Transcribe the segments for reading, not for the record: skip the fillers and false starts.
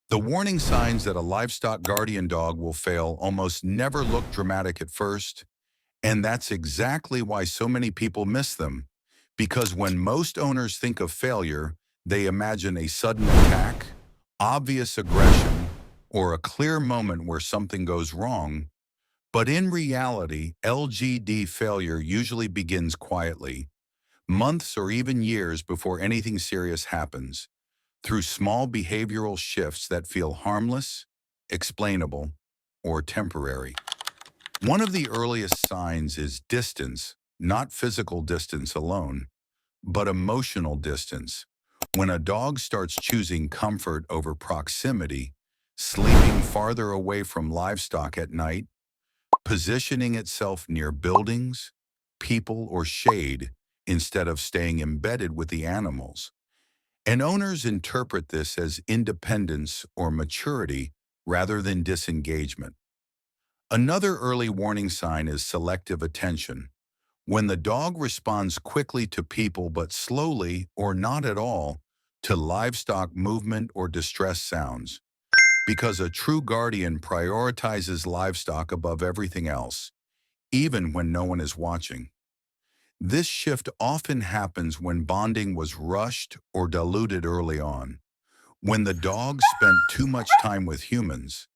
The warning signs that a livestock guardian dog will fail almost never look dramatic at first, and that's exactly why so many people miss them. Because when most owners think of failure, they imagine a sudden attack, obvious aggression, or a clear moment where something goes wrong. But in reality, LGD failure usually begins quietly, months or even years before anything serious happens, through small behavioral shifts that feel harmless, explainable, or temporary. One of the earliest signs is distance, not physical distance alone, but emotional distance. When a dog starts choosing comfort over proximity, sleeping farther away from livestock at night, positioning itself near buildings, people, or shade instead of staying embedded with the animals. And owners interpret this as independence or maturity rather than disengagement. Another early warning sign is selective attention. When the dog responds quickly to people but slowly or not at all to livestock movement or distress sounds, because a true guardian prioritizes livestock above everything else, even when no one is watching. This shift often happens when bonding was rushed or diluted early on, when the dog spent too much time with humans,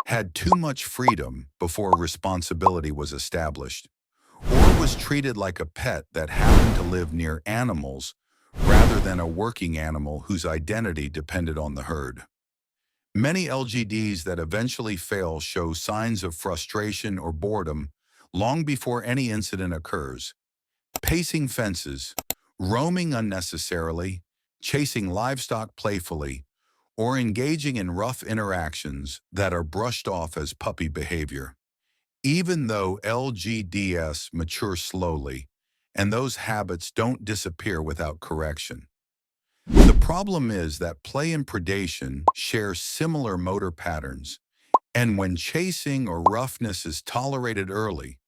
had too much freedom before responsibility was established, or was treated like a pet that happened to live near animals rather than a working animal whose identity depended on the herd. Many LGDs that eventually fail show signs of frustration or boredom long before any incident occurs. Pacing fences, roaming unnecessarily, chasing livestock playfully, or engaging in rough interactions that are brushed off as puppy behavior. Even though LGDs mature slowly, and those habits don't disappear without correction. The problem is that play and predation share similar motor patterns, and when chasing or roughness is tolerated early,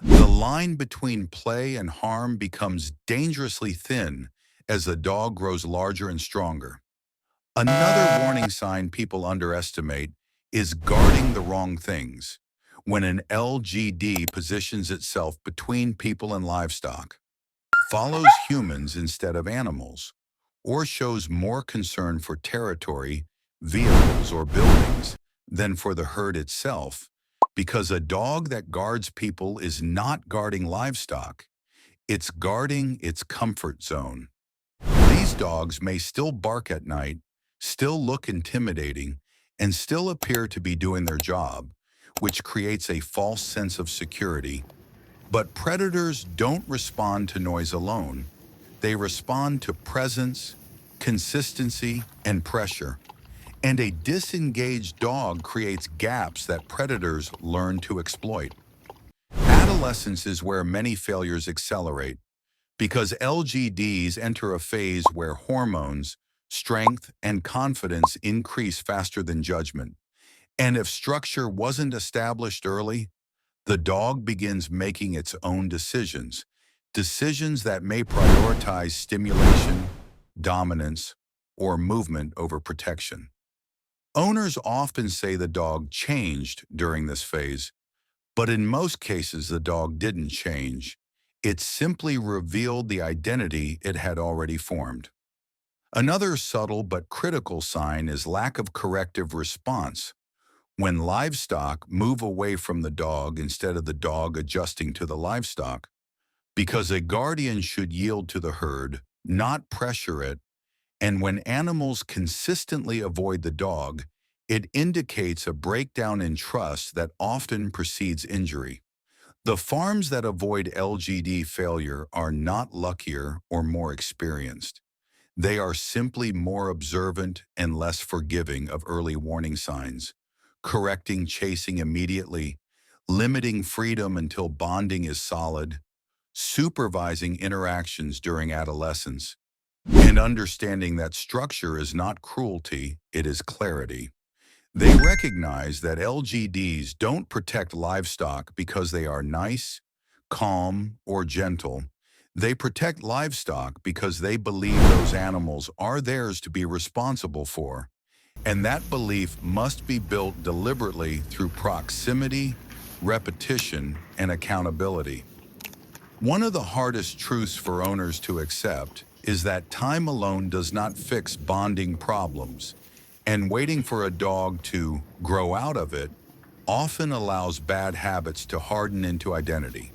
the line between play and harm becomes dangerously thin as the dog grows larger and stronger. Another warning sign people underestimate is guarding the wrong things. When an LGD positions itself between people and livestock, follows humans instead of animals, or shows more concern for territory, vehicles, or buildings than for the herd itself, because a dog that guards people is not guarding livestock, it's guarding its comfort zone. These dogs may still bark at night, still look intimidating, and still appear to be doing their job, which creates a false sense of security. But predators don't respond to noise alone. They respond to presence, consistency, and pressure. And a disengaged dog creates gaps that predators learn to exploit. Adolescence is where many failures accelerate because LGDs enter a phase where hormones, strength, and confidence increase faster than judgment. And if structure wasn't established early, the dog begins making its own decisions, decisions that may prioritize stimulation, dominance, or movement over protection. Owners often say the dog changed during this phase, but in most cases the dog didn't change. It simply revealed the identity it had already formed. Another subtle but critical sign is lack of corrective response. When livestock move away from the dog instead of the dog adjusting to the livestock, because a guardian should yield to the herd, not pressure it, and when animals consistently avoid the dog, it indicates a breakdown in trust that often precedes injury. The farms that avoid LGD failure are not luckier or more experienced. They are simply more observant and less forgiving of early warning signs, correcting chasing immediately, limiting freedom until bonding is solid, supervising interactions during adolescence, and understanding that structure is not cruelty, it is clarity. They recognize that LGDs don't protect livestock because they are nice, calm, or gentle. They protect livestock because they believe those animals are theirs to be responsible for. And that belief must be built deliberately through proximity, repetition, and accountability. One of the hardest truths for owners to accept is that time alone does not fix bonding problems, and waiting for a dog to grow out of it often allows bad habits to harden into identity.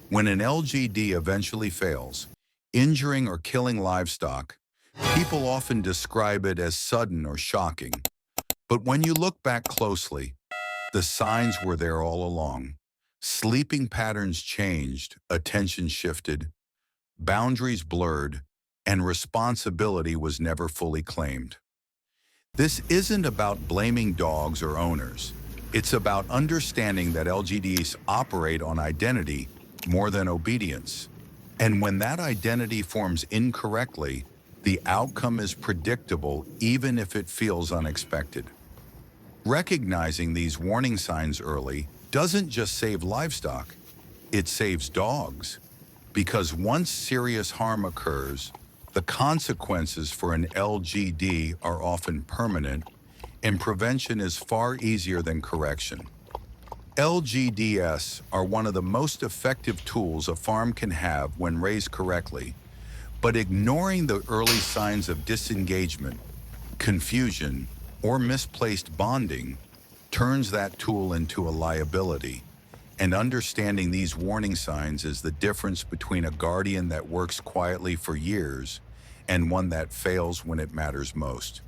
When an LGD eventually fails, injuring or killing livestock, people often describe it as sudden or shocking. But when you look back closely, the signs were there all along. Sleeping patterns changed, attention shifted, boundaries blurred, and responsibility was never fully claimed. This isn't about blaming dogs or owners. It's about understanding that LGDs operate on identity more than obedience. And when that identity forms incorrectly, the outcome is predictable even if it feels unexpected. Recognizing these warning signs early doesn't just save livestock, it saves dogs. Because once serious harm occurs, the consequences for an LGD are often permanent, and prevention is far easier than correction. LGDs are one of the most effective tools a farm can have when raised correctly, but ignoring the early signs of disengagement, confusion, or misplaced bonding turns that tool into a liability. And understanding these warning signs is the difference between a guardian that works quietly for years and one that fails when it matters most.